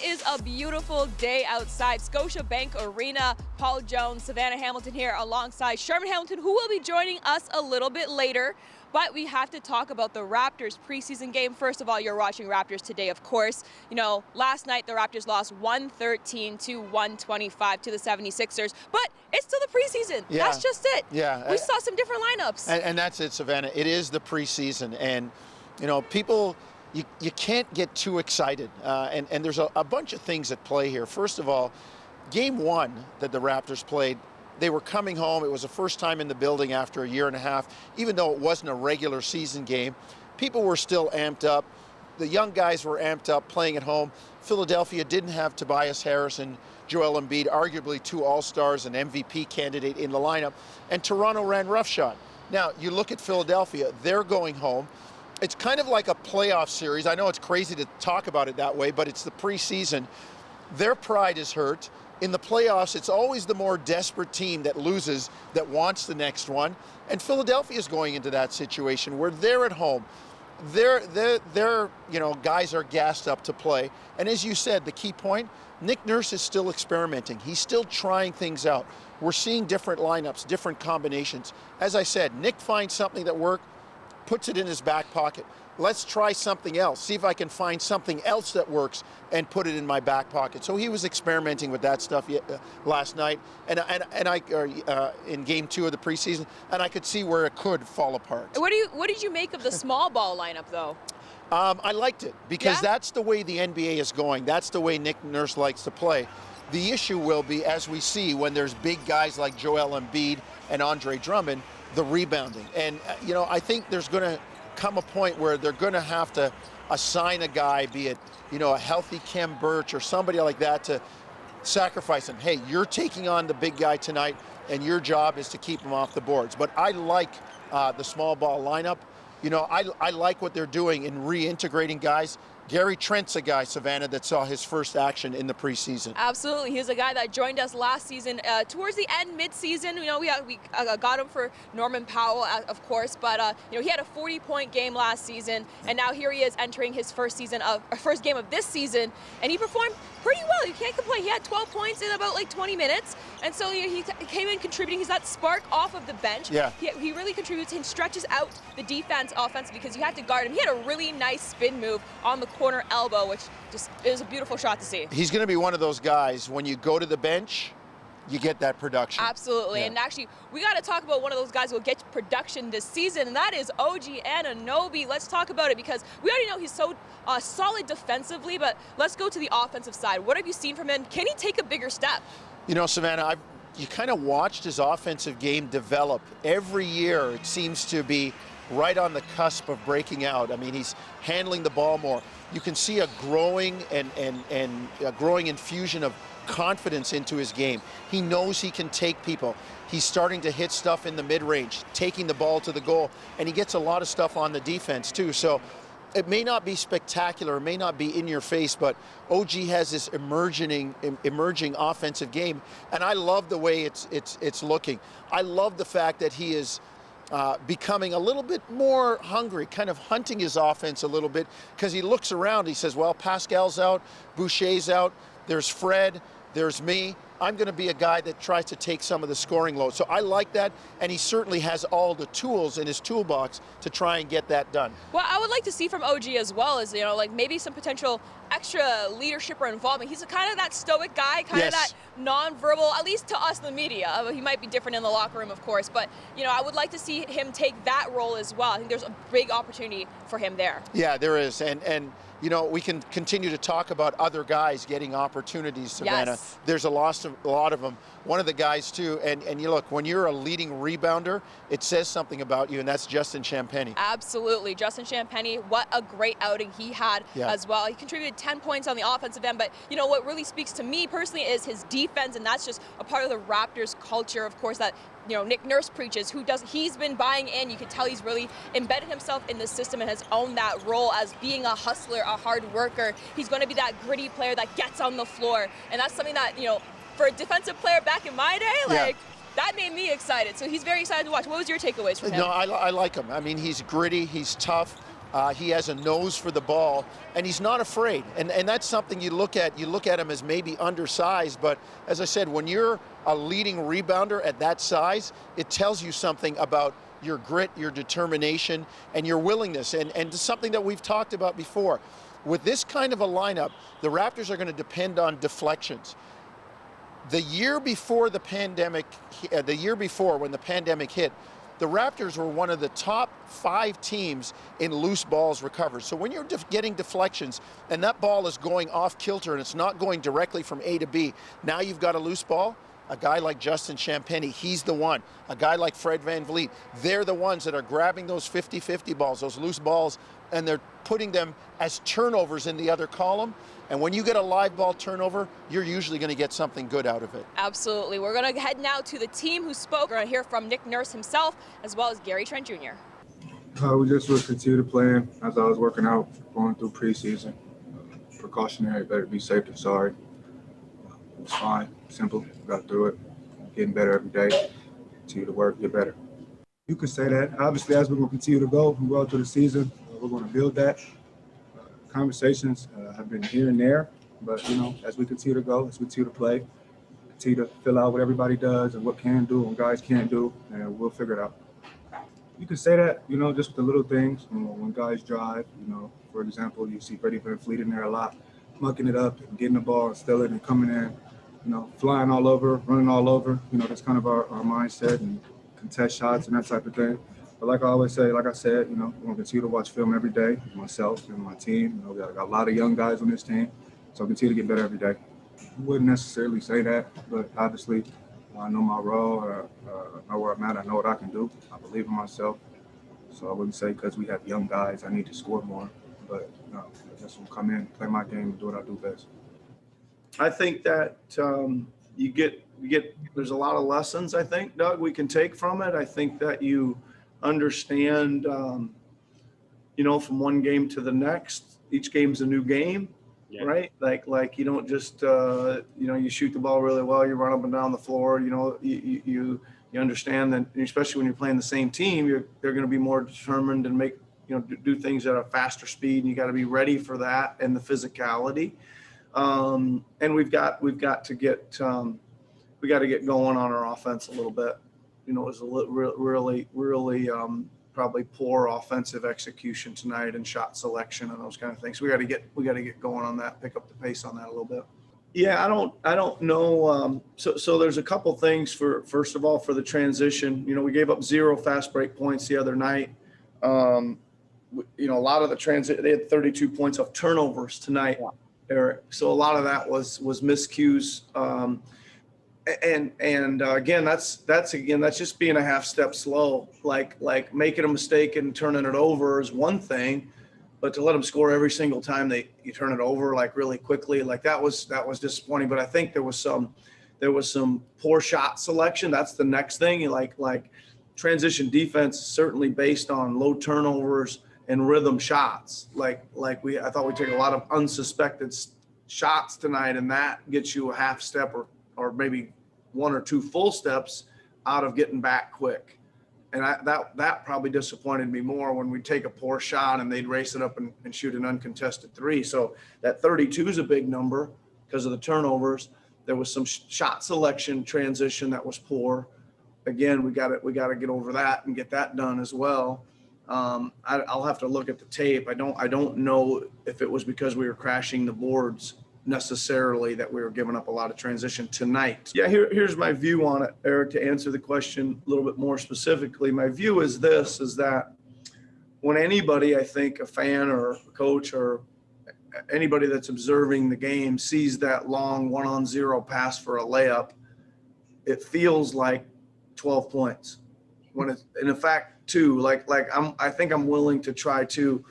It is a beautiful day outside Scotiabank Arena. Paul Jones, Savanna Hamilton here alongside Sherman Hamilton, who will be joining us a little bit later. But we have to talk about the Raptors preseason game. First of all, you're watching Raptors Today, of course. You know, last night the Raptors lost 113 to 125 to the 76ers. But it's still the preseason. Yeah. That's just it. Yeah. We saw some different lineups. And that's it, Savannah. It is the preseason. And, you know, people, you can't get too excited. And there's a bunch of things at play here. First of all, game one that the Raptors played, they were coming home. It was the first time in the building after a year and a half. Even though it wasn't a regular season game, people were still amped up. The young guys were amped up playing at home. Philadelphia didn't have Tobias Harris and Joel Embiid, arguably two All-Stars and MVP candidate in the lineup. And Toronto ran roughshod. Now, you look at Philadelphia, they're going home. It's kind of like a playoff series. I know it's crazy to talk about it that way, but it's the preseason. Their pride is hurt. In the playoffs, it's always the more desperate team that loses that wants the next one. And Philadelphia is going into that situation where they're at home. Their guys are gassed up to play. And as you said, the key point, Nick Nurse is still experimenting. He's still trying things out. We're seeing different lineups, different combinations. As I said, Nick finds something that works, puts it in his back pocket. Let's try something else. See if I can find something else that works and put it in my back pocket. So he was experimenting with that stuff last night, and in game two of the preseason, and I could see where it could fall apart. What did you make of the small ball lineup, though? I liked it because that's the way the NBA is going. That's the way Nick Nurse likes to play. The issue will be, as we see, when there's big guys like Joel Embiid and Andre Drummond, the rebounding. And I think there's going to come a point where they're going to have to assign a guy, be it a healthy Kem Birch or somebody like that, to sacrifice him. Hey, you're taking on the big guy tonight, and your job is to keep him off the boards. But I like the small ball lineup. I like what they're doing in reintegrating guys. Gary Trent's a guy, Savannah, that saw his first action in the preseason. Absolutely. He's a guy that joined us last season towards the end, mid-season. We got him for Norman Powell, of course, but he had a 40-point game last season, and now here he is entering his first game of this season, and he performed pretty well. You can't complain. He had 12 points in about 20 minutes, and so he came in contributing. He's that spark off of the bench. Yeah. He really contributes and stretches out the defense offense because you have to guard him. He had a really nice spin move on the corner elbow, which just is a beautiful shot to see. He's going to be one of those guys, when you go to the bench, you get that production. Absolutely. Yeah. And actually, we got to talk about one of those guys who will get production this season, and that is OG Anunoby. Let's talk about it because we already know he's so solid defensively, but let's go to the offensive side. What have you seen from him? Can he take a bigger step? Savannah, you kind of watched his offensive game develop. Every year, it seems to be right on the cusp of breaking out. I mean, he's handling the ball more. You can see a growing and a growing infusion of confidence into his game. He knows he can take people. He's starting to hit stuff in the mid-range, taking the ball to the goal, and he gets a lot of stuff on the defense too. So it may not be spectacular, it may not be in your face, but OG has this emerging offensive game, and I love the way it's looking. I love the fact that he is becoming a little bit more hungry, kind of hunting his offense a little bit, because he looks around, he says, well, Pascal's out, Boucher's out, there's Fred, there's me. I'm going to be a guy that tries to take some of the scoring load. So I like that, and he certainly has all the tools in his toolbox to try and get that done. Well, I would like to see from OG as well as, maybe some potential extra leadership or involvement. He's kind of that stoic guy, kind of that non-verbal, at least to us, the media. He might be different in the locker room, of course, but, I would like to see him take that role as well. I think there's a big opportunity for him there. Yeah, there is, and we can continue to talk about other guys getting opportunities, Savannah. Yes. There's a lot of them. One of the guys, too, and you look, when you're a leading rebounder, it says something about you, and that's Justin Champagnie. Absolutely. Justin Champagnie, what a great outing he had as well. He contributed 10 points on the offensive end, but, what really speaks to me personally is his defense, and that's just a part of the Raptors culture, of course, that Nick Nurse preaches. He's been buying in. You can tell he's really embedded himself in the system and has owned that role as being a hustler, a hard worker. He's going to be that gritty player that gets on the floor, and that's something that for a defensive player back in my day, that made me excited. So he's very excited to watch. What was your takeaways from him? No, I like him. I mean, he's gritty, he's tough. He has a nose for the ball, and he's not afraid. And that's something you look at. You look at him as maybe undersized, but as I said, when you're a leading rebounder at that size, it tells you something about your grit, your determination, and your willingness. And something that we've talked about before. With this kind of a lineup, the Raptors are going to depend on deflections. The year before the pandemic, when the pandemic hit, the Raptors were one of the top 5 teams in loose balls recovered. So when you're getting deflections and that ball is going off kilter and it's not going directly from A to B, now you've got a loose ball. A guy like Justin Champagnie, he's the one. A guy like Fred VanVleet, they're the ones that are grabbing those 50-50 balls, those loose balls, and they're putting them as turnovers in the other column. And when you get a live ball turnover, you're usually going to get something good out of it. Absolutely. We're going to head now to the team who spoke. We're going to hear from Nick Nurse himself, as well as Gary Trent Jr. We just would continue to play as I was working out, going through preseason. Precautionary, better be safe than sorry. It's fine, simple, got through it. Getting better every day, continue to work, get better. You could say that. Obviously, as we're going to continue to go through the season, we're going to build that. Conversations have been here and there, but, as we continue to go, as we continue to play, continue to fill out what everybody does and what can do and guys can't do, and we'll figure it out. You could say that, just with the little things, when guys drive, for example, you see Freddie VanVleet in there a lot, mucking it up and getting the ball and stealing and coming in, flying all over, running all over. That's kind of our mindset and contest shots and that type of thing. But like I said, we're going to continue to watch film every day, myself and my team. We got a lot of young guys on this team, so I'll continue to get better every day. I wouldn't necessarily say that, but obviously I know my role, I know where I'm at, I know what I can do. I believe in myself. So I wouldn't say because we have young guys, I need to score more. But I just will come in, play my game, and do what I do best. I think that you get there's a lot of lessons, I think, Doug, we can take from it. I think that you understand, from one game to the next, each game's a new game, right? Like you don't just, you shoot the ball really well, you run up and down the floor, you understand that, especially when you're playing the same team, they're going to be more determined and make, do things at a faster speed, and you got to be ready for that and the physicality. And we've got to get going on our offense a little bit. It was really probably poor offensive execution tonight and shot selection and those kind of things. We got to get going on that, pick up the pace on that a little bit. Yeah, I don't know. So there's a couple things first of all, for the transition. We gave up 0 fast break points the other night. A lot of the they had 32 points off turnovers tonight. Yeah. Eric. So a lot of that was miscues. And again, that's just being a half step slow. Like making a mistake and turning it over is one thing, but to let them score every single time you turn it over like really quickly, like that was disappointing. But I think there was some poor shot selection. That's the next thing. Like transition defense is certainly based on low turnovers and rhythm shots. I thought we took a lot of unsuspected shots tonight, and that gets you a half step or maybe 1 or 2 full steps out of getting back quick. And that probably disappointed me more when we take a poor shot and they'd race it up and shoot an uncontested 3. So that 32 is a big number because of the turnovers. There was some shot selection transition that was poor. Again, we got to get over that and get that done as well. I'll have to look at the tape. I don't know if it was because we were crashing the boards necessarily that we were giving up a lot of transition tonight. Yeah, here's my view on it, Eric, to answer the question a little bit more specifically. My view is that when anybody, I think a fan or a coach or anybody that's observing the game sees that long 1-on-0 pass for a layup, it feels like 12 points. When it's, and in fact, too, I think I'm willing to try to,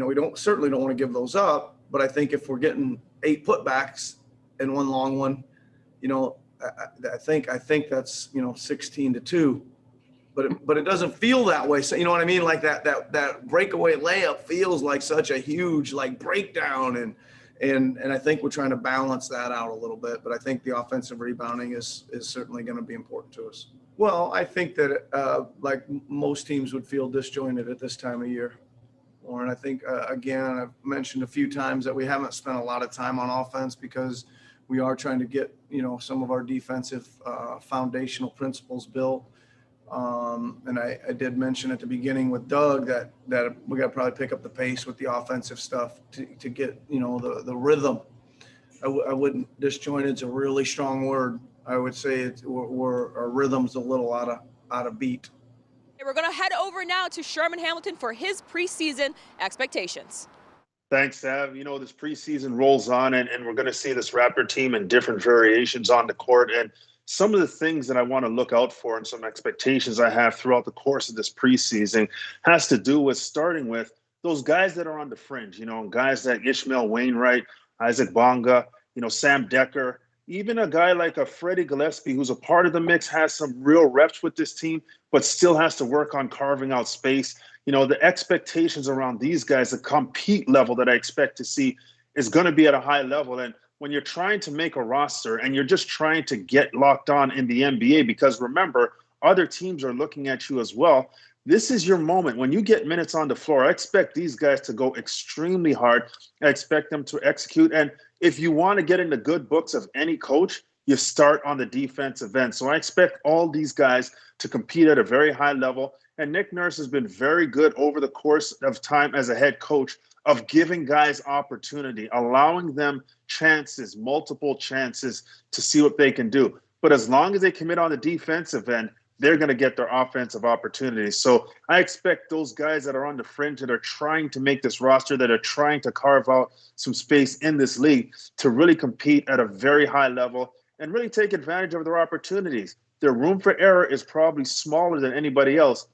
we certainly don't want to give those up, but I think if we're getting 8 putbacks and 1 long one, I think that's 16-2, but it doesn't feel that way. So you know what I mean? Like that breakaway layup feels like such a huge breakdown, and I think we're trying to balance that out a little bit. But I think the offensive rebounding is certainly going to be important to us. Well, I think that like most teams would feel disjointed at this time of year. Warren, I think, again, I've mentioned a few times that we haven't spent a lot of time on offense because we are trying to get, some of our defensive foundational principles built. And I did mention at the beginning with Doug that we got to probably pick up the pace with the offensive stuff to get, the rhythm. I wouldn't, disjointed's a really strong word. I would say our rhythm's a little out of beat. We're going to head over now to Sherman Hamilton for his preseason expectations. Thanks, Sav. This preseason rolls on, and we're going to see this Raptor team in different variations on the court. And some of the things that I want to look out for and some expectations I have throughout the course of this preseason has to do with starting with those guys that are on the fringe, guys like Ishmael Wainwright, Isaac Bonga, Sam Decker, even a guy like a Freddie Gillespie, who's a part of the mix, has some real reps with this team, but still has to work on carving out space. The expectations around these guys, the compete level that I expect to see is going to be at a high level. And when you're trying to make a roster and you're just trying to get locked on in the NBA, because remember, other teams are looking at you as well. This is your moment. When you get minutes on the floor, I expect these guys to go extremely hard. I expect them to execute. And if you want to get in the good books of any coach, you start on the defensive end. So I expect all these guys to compete at a very high level. And Nick Nurse has been very good over the course of time as a head coach of giving guys opportunity, allowing them chances, multiple chances to see what they can do. But as long as they commit on the defensive end, they're going to get their offensive opportunities. So I expect those guys that are on the fringe that are trying to make this roster, that are trying to carve out some space in this league to really compete at a very high level and really take advantage of their opportunities. Their room for error is probably smaller than anybody else,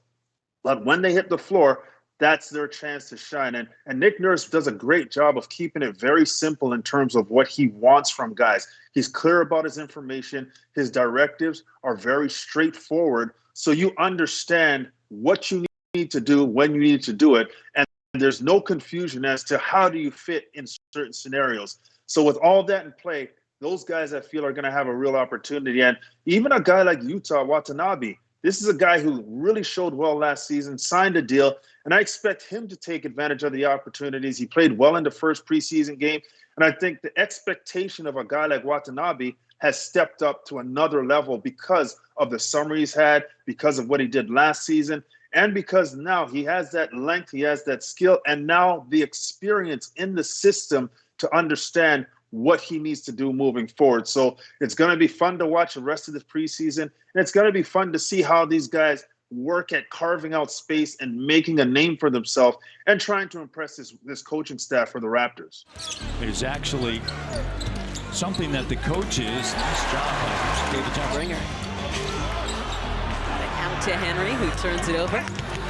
but when they hit the floor, that's their chance to shine. And Nick Nurse does a great job of keeping it very simple in terms of what he wants from guys. He's clear about his information. His directives are very straightforward. So you understand what you need to do when you need to do it. And there's no confusion as to how do you fit in certain scenarios. So with all that in play, those guys I feel are going to have a real opportunity. And even a guy like Yuta Watanabe, this is a guy who really showed well last season, signed a deal, and I expect him to take advantage of the opportunities. He played well in the first preseason game, and I think the expectation of a guy like Watanabe has stepped up to another level because of the summer he's had, because of what he did last season, and because now he has that length, he has that skill, and now the experience in the system to understand what he needs to do moving forward. So it's going to be fun to watch the rest of the preseason. And it's going to be fun to see how these guys work at carving out space and making a name for themselves and trying to impress this coaching staff for the Raptors. It is actually something that the coaches, nice job, gave a top ringer. Out to Henry, who turns it over.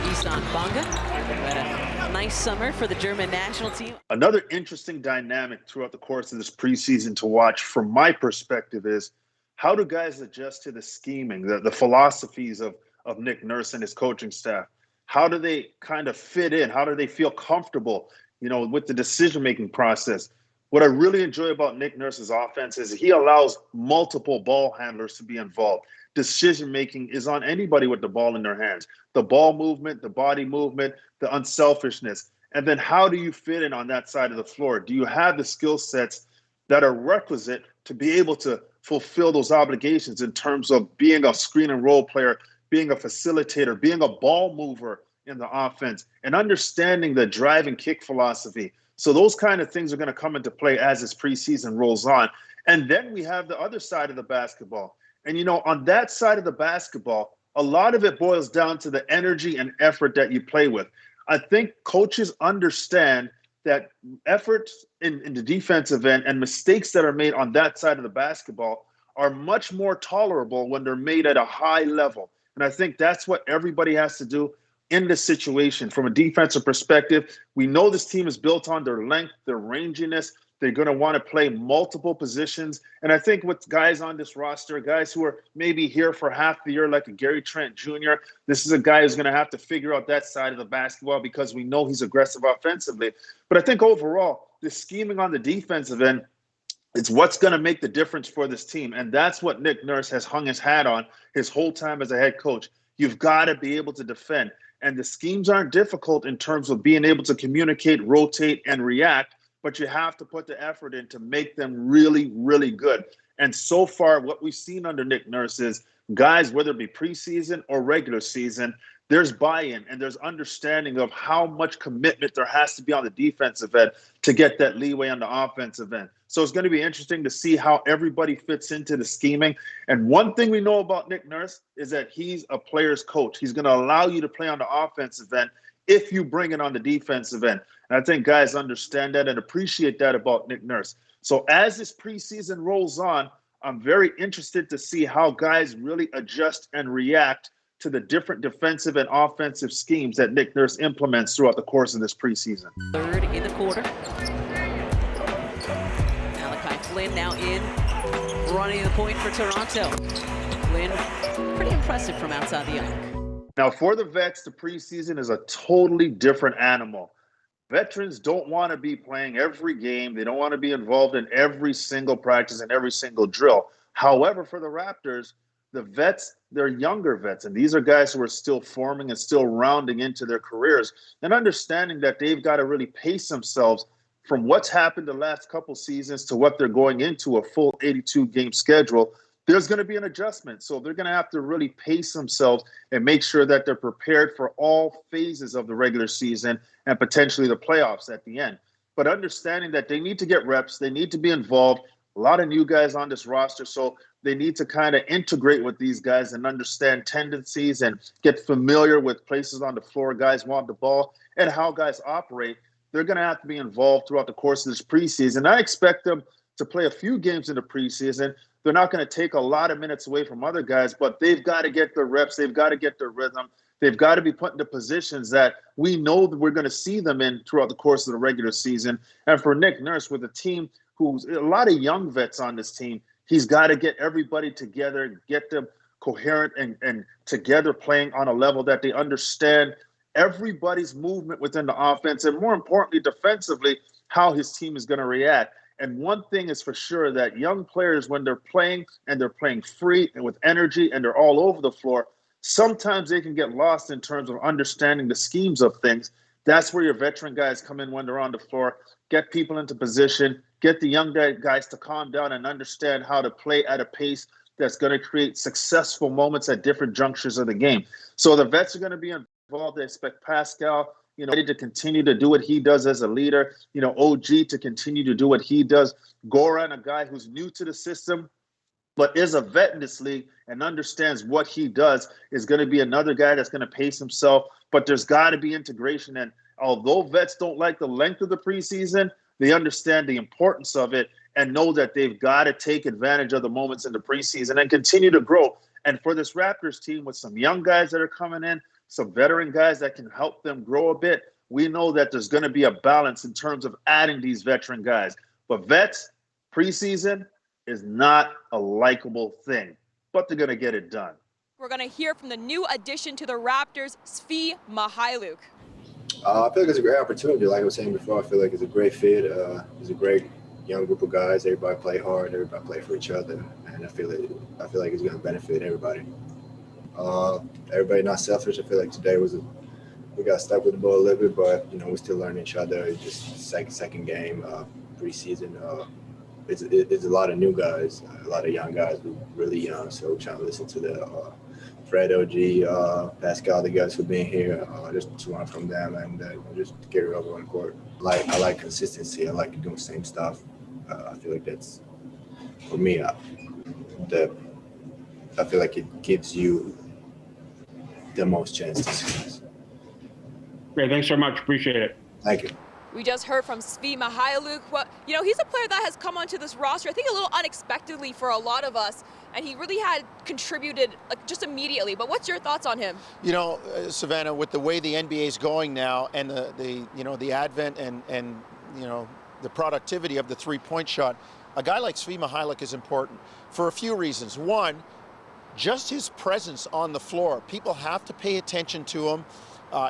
Isan Bonga. Had a nice summer for the German national team. Another interesting dynamic throughout the course of this preseason to watch from my perspective is how do guys adjust to the scheming, the philosophies of Nick Nurse and his coaching staff? How do they kind of fit in? How do they feel comfortable, with the decision-making process? What I really enjoy about Nick Nurse's offense is he allows multiple ball handlers to be involved. Decision-making is on anybody with the ball in their hands. The ball movement, the body movement, the unselfishness. And then how do you fit in on that side of the floor? Do you have the skill sets that are requisite to be able to fulfill those obligations in terms of being a screen and roll player, being a facilitator, being a ball mover in the offense, and understanding the drive and kick philosophy? So those kind of things are going to come into play as this preseason rolls on. And then we have the other side of the basketball. And, on that side of the basketball, a lot of it boils down to the energy and effort that you play with. I think coaches understand that efforts in the defensive end and mistakes that are made on that side of the basketball are much more tolerable when they're made at a high level. And I think that's what everybody has to do in this situation. From a defensive perspective, we know this team is built on their length, their ranginess. They're going to want to play multiple positions. And I think with guys on this roster, guys who are maybe here for half the year, like a Gary Trent Jr., this is a guy who's going to have to figure out that side of the basketball because we know he's aggressive offensively. But I think overall, the scheming on the defensive end, It's what's going to make the difference for this team. And that's what Nick Nurse has hung his hat on his whole time as a head coach. You've got to be able to defend. And the schemes aren't difficult in terms of being able to communicate, rotate, and react, but you have to put the effort in to make them really, really good. And so far, what we've seen under Nick Nurse is guys, whether it be preseason or regular season, there's buy-in and there's understanding of how much commitment there has to be on the defensive end to get that leeway on the offensive end. So it's going to be interesting to see how everybody fits into the scheming. And one thing we know about Nick Nurse is that he's a player's coach. He's going to allow you to play on the offensive end if you bring it on the defensive end. And I think guys understand that and appreciate that about Nick Nurse. So as this preseason rolls on, I'm very interested to see how guys really adjust and react to the different defensive and offensive schemes that Nick Nurse implements throughout the course of this preseason. Third in the quarter. Malachi Flynn now in, running the point for Toronto. Flynn, pretty impressive from outside the arc. Now, for the vets, the preseason is a totally different animal. Veterans don't want to be playing every game. They don't want to be involved in every single practice and every single drill. However, for the Raptors, the vets, they're younger vets, and these are guys who are still forming and still rounding into their careers and understanding that they've got to really pace themselves from what's happened the last couple seasons to what they're going into a full 82-game schedule. There's going to be an adjustment. So they're going to have to really pace themselves and make sure that they're prepared for all phases of the regular season and potentially the playoffs at the end. But understanding that they need to get reps, they need to be involved. A lot of new guys on this roster, so they need to kind of integrate with these guys and understand tendencies and get familiar with places on the floor guys want the ball and how guys operate. They're going to have to be involved throughout the course of this preseason. I expect them to play a few games in the preseason. They're not going to take a lot of minutes away from other guys, but they've got to get their reps. They've got to get their rhythm. They've got to be put into positions that we know that we're going to see them in throughout the course of the regular season. And for Nick Nurse, with a team who's a lot of young vets on this team, he's got to get everybody together, get them coherent and together playing on a level that they understand everybody's movement within the offense and, more importantly, defensively, how his team is going to react. And one thing is for sure, that young players, when they're playing and they're playing free and with energy and they're all over the floor, sometimes they can get lost in terms of understanding the schemes of things. That's where your veteran guys come in when they're on the floor, get people into position, get the young guys to calm down and understand how to play at a pace that's going to create successful moments at different junctures of the game. So the vets are going to be involved. They expect Pascal, ready to continue to do what he does as a leader. OG to continue to do what he does. Goran, a guy who's new to the system, but is a vet in this league and understands what he does, is going to be another guy that's going to pace himself. But there's got to be integration. And although vets don't like the length of the preseason, they understand the importance of it and know that they've got to take advantage of the moments in the preseason and continue to grow. And for this Raptors team, with some young guys that are coming in, some veteran guys that can help them grow a bit, we know that there's going to be a balance in terms of adding these veteran guys. But vets, preseason is not a likable thing, but they're going to get it done. We're going to hear from the new addition to the Raptors, Svi Mykhailiuk. I feel like it's a great opportunity. Like I was saying before, I feel like it's a great fit. It's a great young group of guys. Everybody play hard. Everybody play for each other, and I feel like it's going to benefit everybody. Everybody not selfish. I feel like today we got stuck with the ball a little bit, but we still learn each other. It's just second game, preseason. It's a lot of new guys, a lot of young guys who really young. So we're trying to listen to the Fred, OG, Pascal, the guys who've been here, just learn from them and just carry it over on the court. I like consistency. I like doing the same stuff. I feel like that's, for me, I feel like it gives you the most chance to success. Great, thanks so much. Appreciate it. Thank you. We just heard from Svi Mykhailiuk. He's a player that has come onto this roster, I think, a little unexpectedly for a lot of us, and he really had contributed just immediately. But what's your thoughts on him? Savannah, with the way the NBA is going now, and the advent and the productivity of the three-point shot, a guy like Svi Mykhailiuk is important for a few reasons. One, just his presence on the floor. People have to pay attention to him.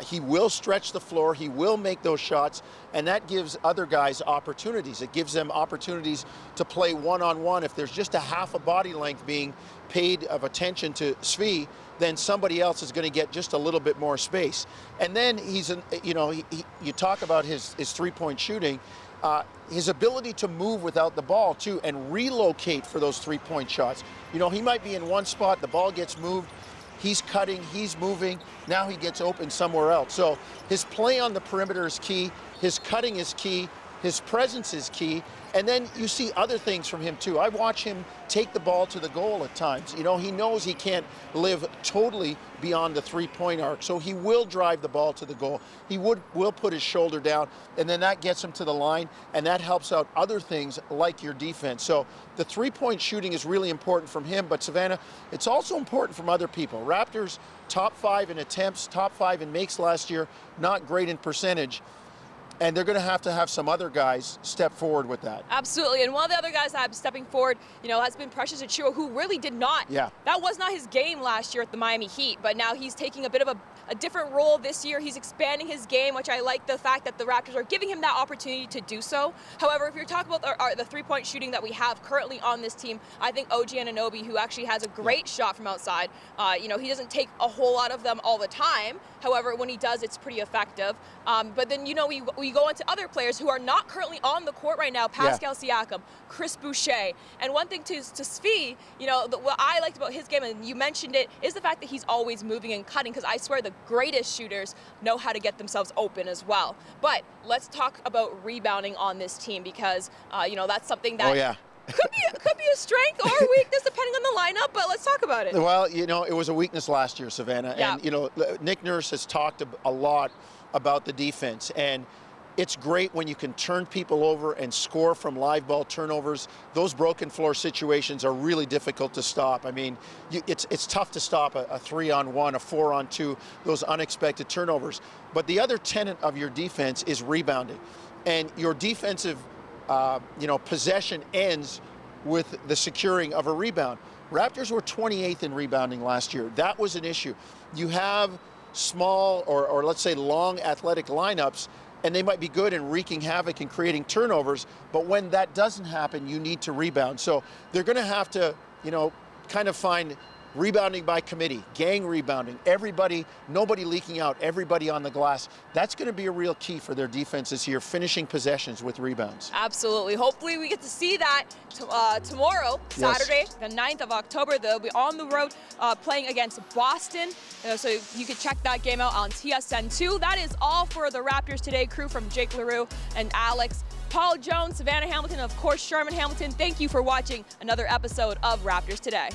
He will stretch the floor. He will make those shots, and that gives other guys opportunities. It gives them opportunities to play one-on-one. If there's just a half a body length being paid of attention to Svi, then somebody else is going to get just a little bit more space. And then you talk about his three-point shooting, his ability to move without the ball too, and relocate for those three-point shots. He might be in one spot, the ball gets moved, he's cutting, he's moving, now he gets open somewhere else. So his play on the perimeter is key, his cutting is key, his presence is key, and then you see other things from him too. I watch him take the ball to the goal at times. He knows he can't live totally beyond the three-point arc, so he will drive the ball to the goal. He will put his shoulder down, and then that gets him to the line, and that helps out other things like your defense. So the three-point shooting is really important from him, but Savanna, it's also important from other people. Raptors top 5 in attempts, top 5 in makes last year, not great in percentage. And they're going to have some other guys step forward with that. Absolutely. And one of the other guys that have stepping forward, has been Precious Achiuwa, who really did not. Yeah. That was not his game last year at the Miami Heat, but now he's taking a bit of a different role this year. He's expanding his game, which I like the fact that the Raptors are giving him that opportunity to do so. However, if you're talking about the three-point shooting that we have currently on this team, I think OG Anunoby, who actually has a great shot from outside, he doesn't take a whole lot of them all the time. However, when he does, it's pretty effective. But then, we go into other players who are not currently on the court right now, Pascal Siakam, Chris Boucher. And one thing to Svi, what I liked about his game, and you mentioned it, is the fact that he's always moving and cutting, because I swear the greatest shooters know how to get themselves open as well. But let's talk about rebounding on this team, because, that's something that could be a strength or a weakness depending on the lineup, but let's talk about it. Well, it was a weakness last year, Savanna. Yeah. And, Nick Nurse has talked a lot about the defense, and it's great when you can turn people over and score from live ball turnovers. Those broken floor situations are really difficult to stop. I mean, it's tough to stop a 3-on-1, a 4-on-2, those unexpected turnovers. But the other tenet of your defense is rebounding. And your defensive possession ends with the securing of a rebound. Raptors were 28th in rebounding last year. That was an issue. You have small or let's say long athletic lineups, and they might be good in wreaking havoc and creating turnovers, but when that doesn't happen, you need to rebound. So they're going to have to, kind of find rebounding by committee, gang rebounding, nobody leaking out, everybody on the glass. That's going to be a real key for their defenses here, finishing possessions with rebounds. Absolutely. Hopefully we get to see that tomorrow, Saturday, the 9th of October. They'll be on the road playing against Boston. So you can check that game out on TSN2. That is all for the Raptors Today crew from Jake LaRue and Alex, Paul Jones, Savanna Hamilton, and of course Sherman Hamilton. Thank you for watching another episode of Raptors Today.